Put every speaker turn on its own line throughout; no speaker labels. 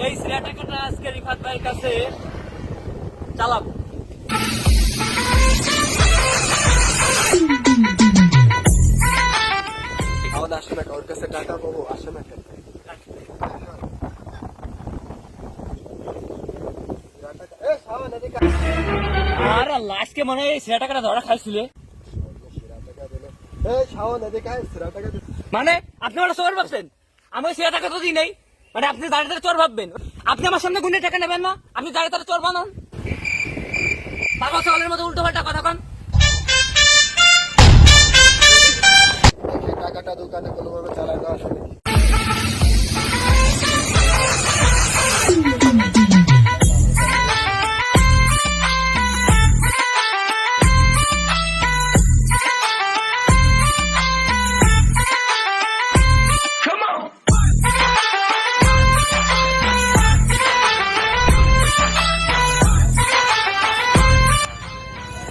এই সিরা টাকাটা আজকে রিফাত ভাইয়ের কাছে চালাবো।
আমাদের আসে না, ওর কাছে টাকা পাবো, আসে না কেন?
আর আল্লাহ, আজকে মনে হয় এই সিরা টাকাটা ধরা খাইছিলে। মানে আপনি ওরা চোর ভাবছেন? আমি ওই সিরা টাকা তো দিই নাই, মানে আপনি দাঁড়িয়ে দাঁড়িয়ে চোর ভাববেন? আপনি আমার সামনে গুনে টাকা নেবেন না, আপনি দাঁড়িয়ে দাঁড়িয়ে চোর বানান। পাগল ছাগলের মতো উল্টো পাল্টা কথা কন।
টাকাটা দোকানে কোনোভাবে চালাই দেওয়া আসলে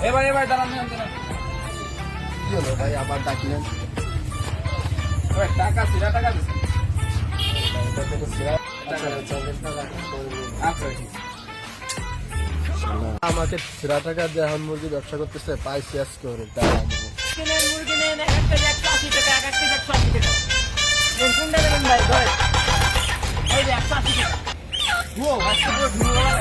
এবার দাঁড়ান,
কি হলো ভাই, আবার ডাকিলেন?
টাকা সিরা টাকা দিচ্ছেন।
আমাকে সিরা টাকা দিয়ে এখন মুরগি ব্যবসা করতেছে, পাইছি আজকে ওর
মুরগি নেন, এক একটা 180 টাকা, এক একটা 180 টাকা। কোনটা দেবেন ভাই? ধর এই যে 180 টাকা। ও আজকে পুরো ঢুকে গেল।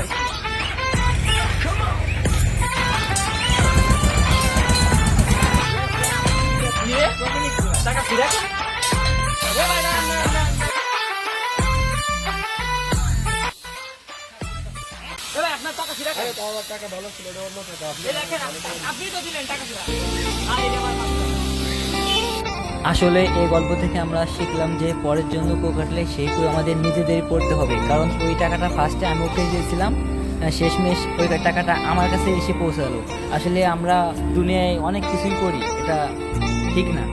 টাকা ফিরে আপনার টাকা ফিরে
টাকা ভালো ছিল,
আপনি তো দিলেন টাকা ফিরে।
আসলে এই গল্প থেকে আমরা শিখলাম যে পরের জন্য কুয়ো কাটলে সেই কুয়ো আমাদের নিজেদেরই পড়তে হবে, কারণ ওই টাকাটা ফার্স্টে আমি ওকে দিয়েছিলাম, শেষমেশ ওই টাকাটা আমার কাছে এসে পৌঁছালো। আসলে আমরা দুনিয়ায় অনেক কিছুই করি, এটা ঠিক না।